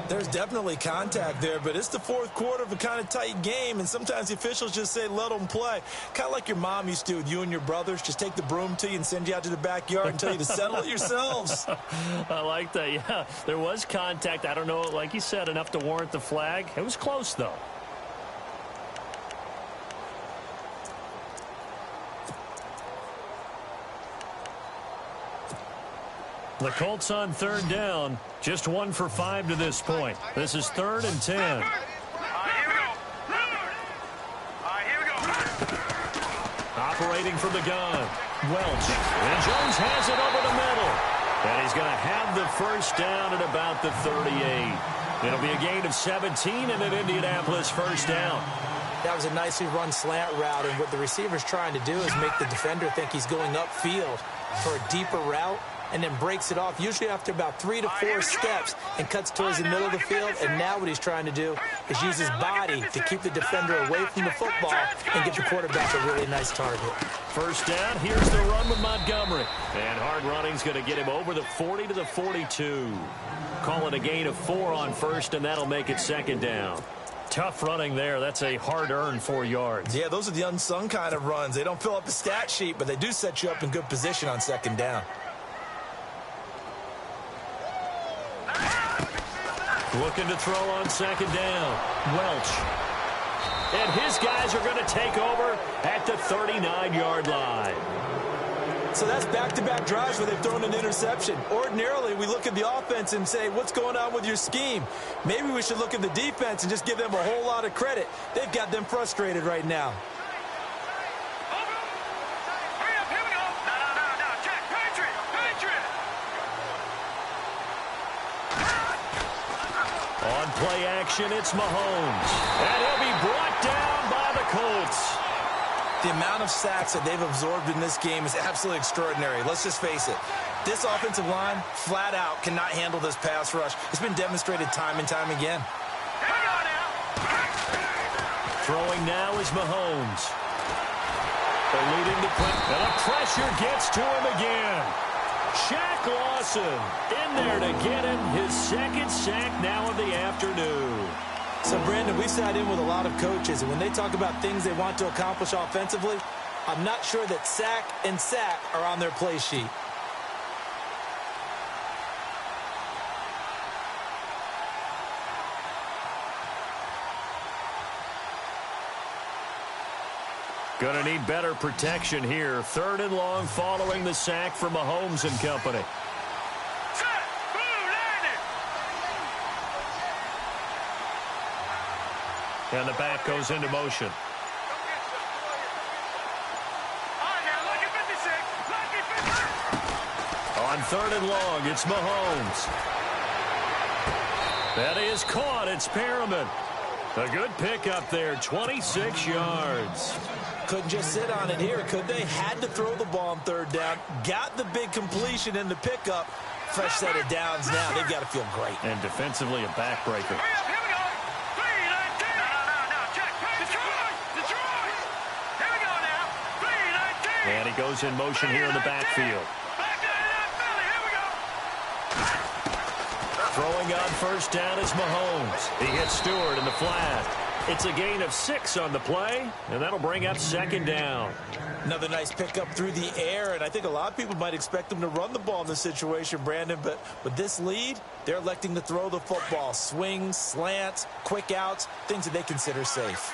There's definitely contact there, but it's the fourth quarter of a kind of tight game, and sometimes the officials just say, let them play. Kind of like your mom used to with you and your brothers. Just take the broom to you and send you out to the backyard and tell you to settle it yourselves. I like that, yeah. There was contact. I don't know, like you said, enough to warrant the flag. It was close, though. The Colts on third down. Just 1 for 5 to this point. This is 3rd and 10. Here we go. Here we go. Operating from the gun. Welch. And Jones has it over the middle. And he's going to have the first down at about the 38. It'll be a gain of 17 and an Indianapolis first down. That was a nicely run slant route, and what the receiver's trying to do is make the defender think he's going upfield for a deeper route, and then breaks it off, usually after about 3 to 4 steps, and cuts towards the middle of the field. And now what he's trying to do is use his body to keep the defender away from the football and get the quarterback a really nice target. First down, here's the run with Montgomery. And hard running's going to get him over the 40 to the 42. Call it a gain of 4 on first, and that'll make it 2nd down. Tough running there. That's a hard-earned 4 yards. Yeah, those are the unsung kind of runs. They don't fill up the stat sheet, but they do set you up in good position on 2nd down. Looking to throw on 2nd down. Welch. And his guys are going to take over at the 39-yard line. So that's back-to-back drives where they've thrown an interception. Ordinarily, we look at the offense and say, what's going on with your scheme? Maybe we should look at the defense and just give them a whole lot of credit. They've got them frustrated right now. On play action, it's Mahomes. And he'll be brought down by the Colts. The amount of sacks that they've absorbed in this game is absolutely extraordinary. Let's just face it. This offensive line, flat out, cannot handle this pass rush. It's been demonstrated time and time again. Throwing now is Mahomes. Eluding the pressure. And the pressure gets to him again. Shaq Lawson in there to get him his 2nd sack now of the afternoon. So, Brandon, we sat in with a lot of coaches, and when they talk about things they want to accomplish offensively, I'm not sure that sack and sack are on their play sheet. Going to need better protection here. 3rd and long following the sack from Mahomes and company. And the back goes into motion. On 3rd and long, it's Mahomes. That is caught. It's Perriman. A good pickup there, 26 yards. Couldn't just sit on it here, could they? Had to throw the ball on 3rd down. Got the big completion in the pickup. Fresh set of downs now. They've got to feel great. And defensively a backbreaker. And he goes in motion here in the backfield. Throwing on 1st down is Mahomes. He hits Stewart in the flat. It's a gain of 6 on the play, and that'll bring up 2nd down. Another nice pickup through the air, and I think a lot of people might expect them to run the ball in this situation, Brandon, but with this lead, they're electing to throw the football. Swings, slants, quick outs, things that they consider safe.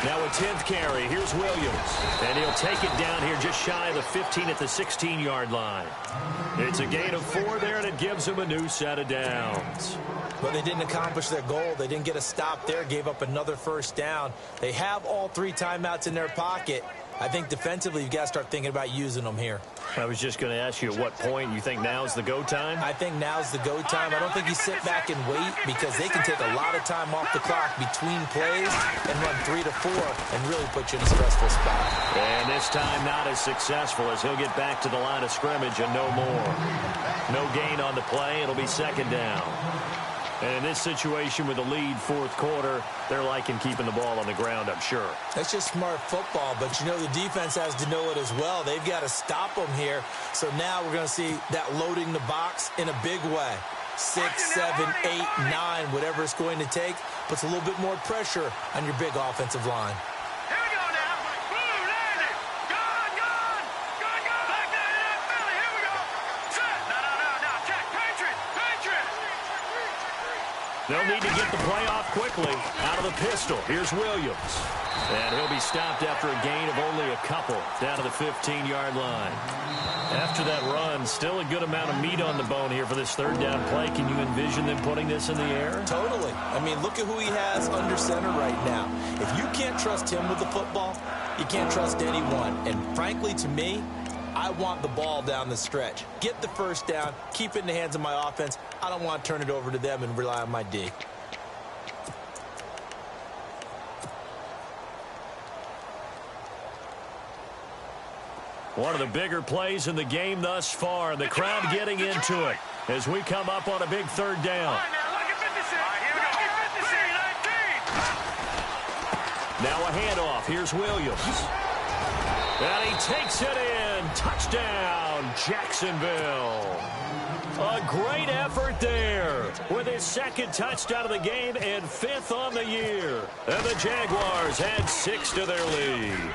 Now a 10th carry. Here's Williams. And he'll take it down here just shy of the 15 at the 16-yard line. It's a gain of 4 there, and it gives him a new set of downs. But they didn't accomplish their goal. They didn't get a stop there, gave up another 1st down. They have all 3 timeouts in their pocket. I think defensively you've got to start thinking about using them here. I was just going to ask you at what point you think now is the go time? I think now's the go time. I don't think you sit back and wait because they can take a lot of time off the clock between plays and run 3 to 4 and really put you in a stressful spot. And this time not as successful as he'll get back to the line of scrimmage and no more. No gain on the play. It'll be 2nd down. And in this situation with the lead fourth quarter, they're liking keeping the ball on the ground, I'm sure. That's just smart football, but you know the defense has to know it as well. They've got to stop them here. So now we're going to see that loading the box in a big way. 6, 7, 8, 9, whatever it's going to take, puts a little bit more pressure on your big offensive line. Here we go now. Boom, landed. Gone. Back down in that belly. Here we go. Set. No. Check. Patriots. They'll need to get the play off quickly out of the pistol. Here's Williams. And he'll be stopped after a gain of only a couple down to the 15-yard line. After that run, still a good amount of meat on the bone here for this third down play. Can you envision them putting this in the air? Totally. I mean, look at who he has under center right now. If you can't trust him with the football, you can't trust anyone. And frankly, to me, I want the ball down the stretch. Get the first down, keep it in the hands of my offense. I don't want to turn it over to them and rely on my D. One of the bigger plays in the game thus far. The crowd getting into it as we come up on a big third down. All right, now look at 56. All right, here we go. 19. Now a handoff. Here's Williams. And he takes it in. Touchdown, Jacksonville. A great effort there with his second touchdown of the game and 5th on the year. And the Jaguars add 6 to their lead.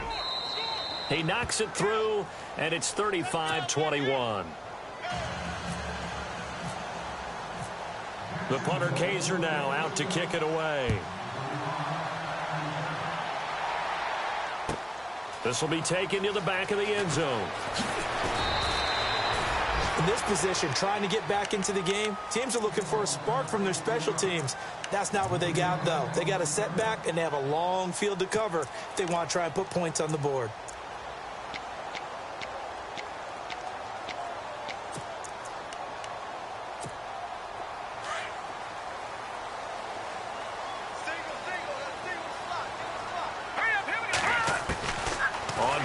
He knocks it through, and it's 35-21. The punter Kaiser now out to kick it away. This will be taken to the back of the end zone. In this position, trying to get back into the game, teams are looking for a spark from their special teams. That's not what they got, though. They got a setback, and they have a long field to cover if they want to try and put points on the board.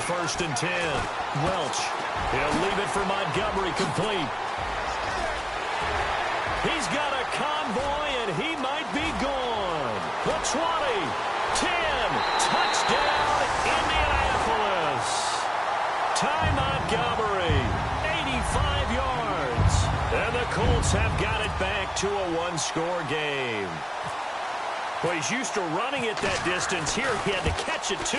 First and 10. Welch. He'll leave it for Montgomery complete. He's got a convoy, and he might be gone. The 20. 10. Touchdown, Indianapolis. Ty Montgomery. 85 yards. And the Colts have got it back to a one-score game. Well, he's used to running it that distance. Here he had to catch it, too,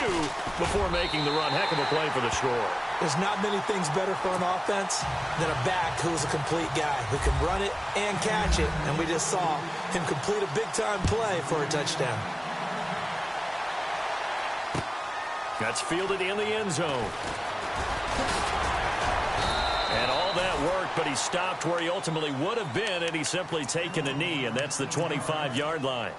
before making the run. Heck of a play for the score. There's not many things better for an offense than a back who's a complete guy who can run it and catch it. And we just saw him complete a big-time play for a touchdown. That's fielded in the end zone. And all that worked, but he stopped where he ultimately would have been, and he's simply taken a knee, and that's the 25-yard line.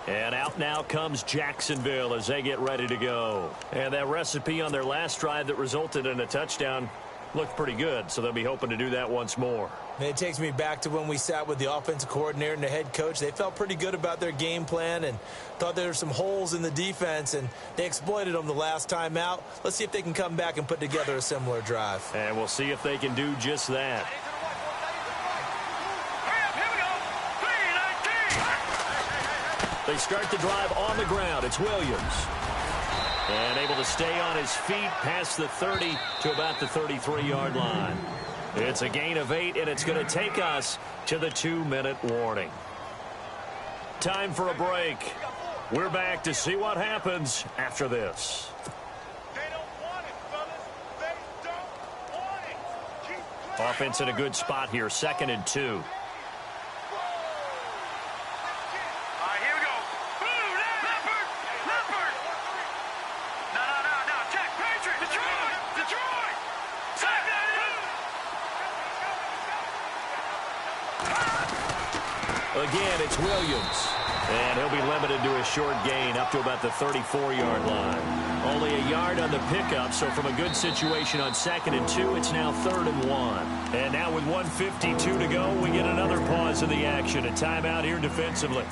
And out now comes Jacksonville as they get ready to go. And that recipe on their last drive that resulted in a touchdown looked pretty good, so they'll be hoping to do that once more. And it takes me back to when we sat with the offensive coordinator and the head coach. They felt pretty good about their game plan and thought there were some holes in the defense, and they exploited them the last time out. Let's see if they can come back and put together a similar drive. And we'll see if they can do just that. They start the drive on the ground. It's Williams. And able to stay on his feet past the 30 to about the 33-yard line. It's a gain of 8, and it's going to take us to the 2-minute warning. Time for a break. We're back to see what happens after this. They don't want it, fellas. They don't want it. Keep playing. Offense in a good spot here, 2nd and 2. Again, it's Williams. And he'll be limited to a short gain up to about the 34-yard line. Only a yard on the pickup, so from a good situation on 2nd and 2, it's now 3rd and 1. And now with 1:52 to go, we get another pause in the action. A timeout here defensively.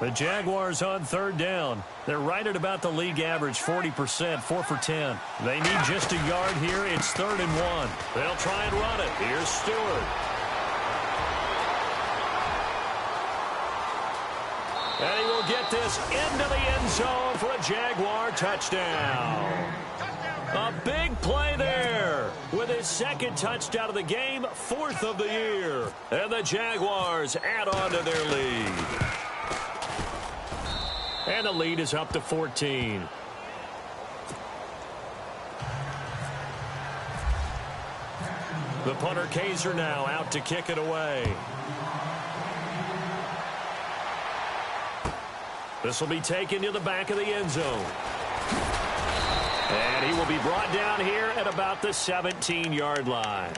The Jaguars on third down. They're right at about the league average, 40%, 4 for 10. They need just a yard here. It's 3rd and 1. They'll try and run it. Here's Stewart. And he will get this into the end zone for a Jaguar touchdown. A big play there with his 2nd touchdown of the game, 4th of the year. And the Jaguars add on to their lead. And the lead is up to 14. The punter Kaiser now out to kick it away. This will be taken to the back of the end zone. And he will be brought down here at about the 17-yard line.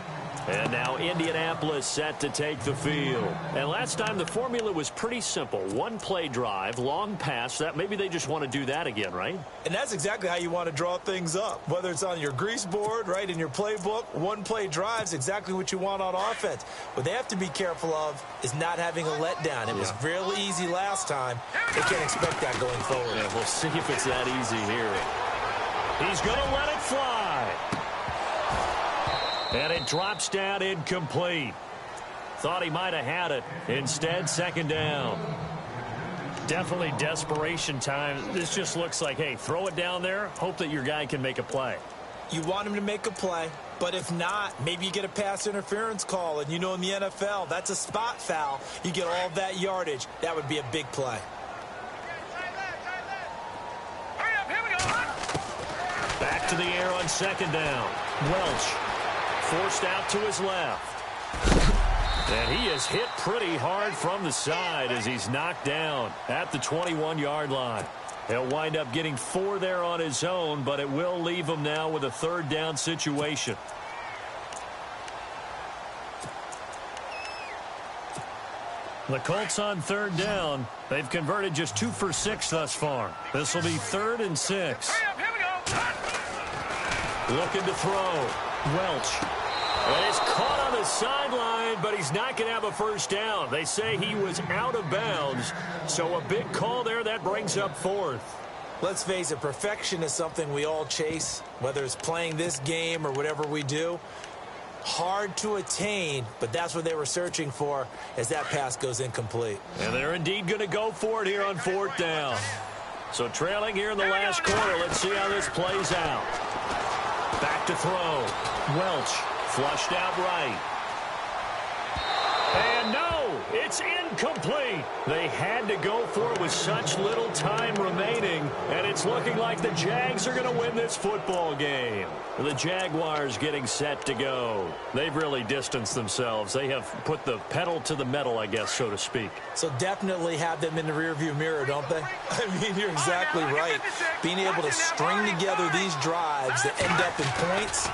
And now Indianapolis set to take the field. And last time the formula was pretty simple. 1-play drive, long pass. That maybe they just want to do that again, right? And that's exactly how you want to draw things up. Whether it's on your grease board, right, in your playbook, 1-play drive is exactly what you want on offense. What they have to be careful of is not having a letdown. It was really easy last time. They can't expect that going forward. Yeah, we'll see if it's that easy here. He's going to let it fly. And it drops down incomplete. Thought he might have had it. Instead, 2nd down. Definitely desperation time. This just looks like, hey, throw it down there. Hope that your guy can make a play. You want him to make a play, but if not, maybe you get a pass interference call. And you know in the NFL, that's a spot foul. You get all of that yardage. That would be a big play. Back to the air on 2nd down. Welch forced out to his left. And he is hit pretty hard from the side as he's knocked down at the 21-yard line. He'll wind up getting 4 there on his own, but it will leave him now with a 3rd down situation. The Colts on 3rd down. They've converted just 2 for 6 thus far. This will be 3rd and 6. Looking to throw. Welch. And it's caught on the sideline, but he's not going to have a 1st down. They say he was out of bounds, so a big call there. That brings up 4th. Let's face it, perfection is something we all chase, whether it's playing this game or whatever we do. Hard to attain, but that's what they were searching for as that pass goes incomplete. And they're indeed going to go for it here on 4th down. So trailing here in the last quarter, let's see how this plays out. Back to throw. Welch flushed out right. And no, it's incomplete. They had to go for it with such little time remaining, and it's looking like the Jags are going to win this football game. The Jaguars getting set to go. They've really distanced themselves. They have put the pedal to the metal, I guess, so to speak. So definitely have them in the rearview mirror, don't they? I mean, you're exactly right. Being able to string together these drives that end up in points,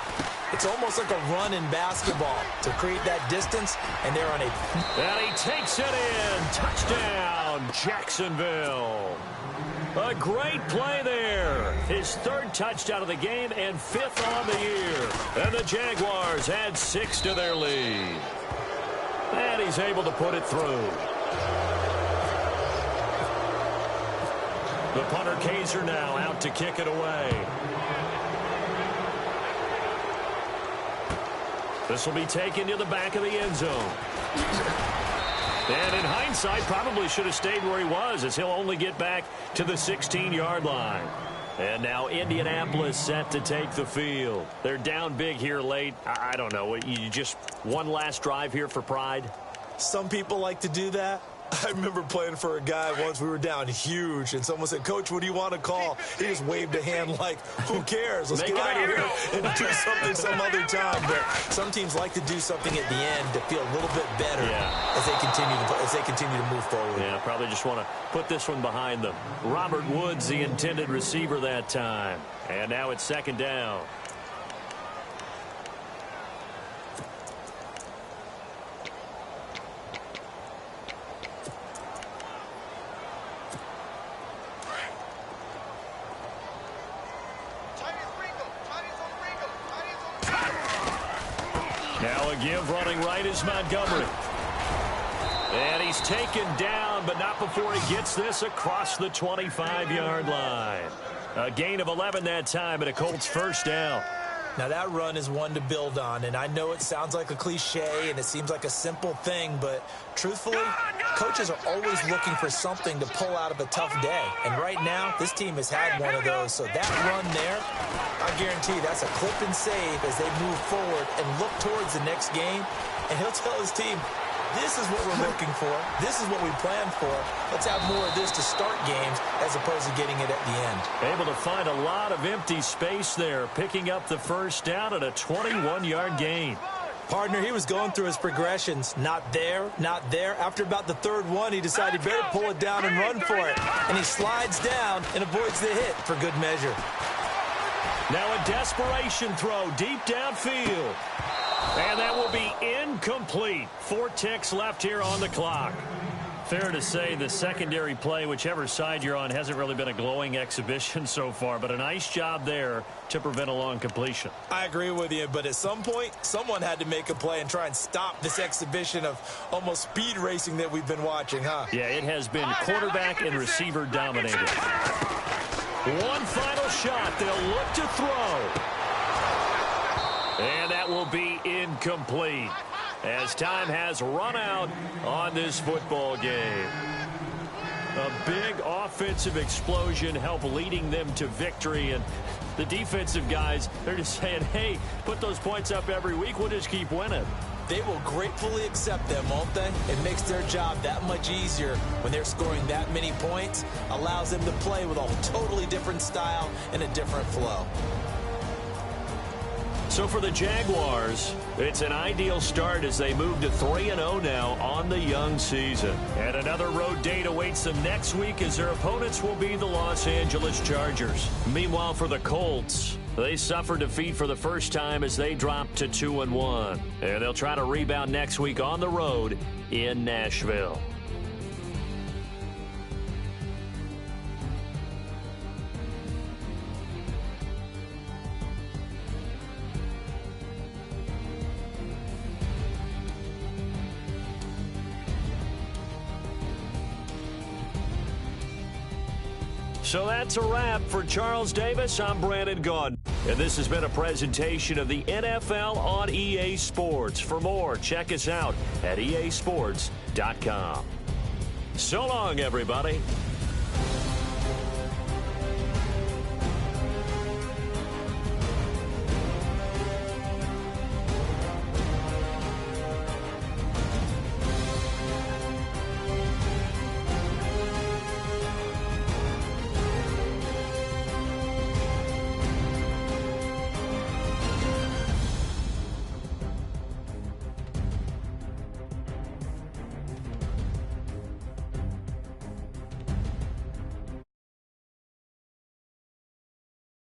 it's almost like a run in basketball to create that distance, and they're on a... And he takes it in. Touchdown, Jacksonville. A great play there. His 3rd touchdown of the game and 5th on the year. And the Jaguars add 6 to their lead. And he's able to put it through. The punter Kaiser now out to kick it away. This will be taken to the back of the end zone. And in hindsight, probably should have stayed where he was, as he'll only get back to the 16-yard line. And now Indianapolis set to take the field. They're down big here late. I don't know. You just one last drive here for pride? Some people like to do that. I remember playing for a guy once. We were down huge, and someone said, "Coach, what do you want to call?" He just waved a hand like, who cares? Let's get out of here and do something some other time. But some teams like to do something at the end to feel a little bit better as they continue to move forward. Yeah, probably just want to put this one behind them. Robert Woods, the intended receiver that time. And now it's 2nd down. Now a give running right is Montgomery. And he's taken down, but not before he gets this across the 25-yard line. A gain of 11 that time, and a Colts first down. Now, that run is one to build on, and I know it sounds like a cliche and it seems like a simple thing, but truthfully, coaches are always looking for something to pull out of a tough day. And right now, this team has had one of those, so that run there, I guarantee that's a clip and save as they move forward and look towards the next game, and he'll tell his team, this is what we're looking for. This is what we planned for. Let's have more of this to start games as opposed to getting it at the end. Able to find a lot of empty space there, picking up the first down at a 21-yard gain. Partner, he was going through his progressions. Not there, not there. After about the third one, he decided he better pull it down and run for it. And he slides down and avoids the hit for good measure. Now a desperation throw deep downfield. And that will be incomplete. 4 ticks left here on the clock. Fair to say the secondary play, whichever side you're on, hasn't really been a glowing exhibition so far, but a nice job there to prevent a long completion. I agree with you, but at some point, someone had to make a play and try and stop this exhibition of almost speed racing that we've been watching, huh? Yeah, it has been quarterback and receiver dominated. One final shot. They'll look to throw. And that will be incomplete as time has run out on this football game. A big offensive explosion helped leading them to victory, and the defensive guys, they're just saying, hey, put those points up every week, we'll just keep winning. They will gratefully accept them, won't they? It makes their job that much easier when they're scoring that many points, allows them to play with a totally different style and a different flow. So for the Jaguars, it's an ideal start as they move to 3-0 now on the young season. And another road date awaits them next week as their opponents will be the Los Angeles Chargers. Meanwhile, for the Colts, they suffered defeat for the first time as they dropped to 2-1. And they'll try to rebound next week on the road in Nashville. So that's a wrap for Charles Davis. I'm Brandon Gaudin. And this has been a presentation of the NFL on EA Sports. For more, check us out at easports.com. So long, everybody.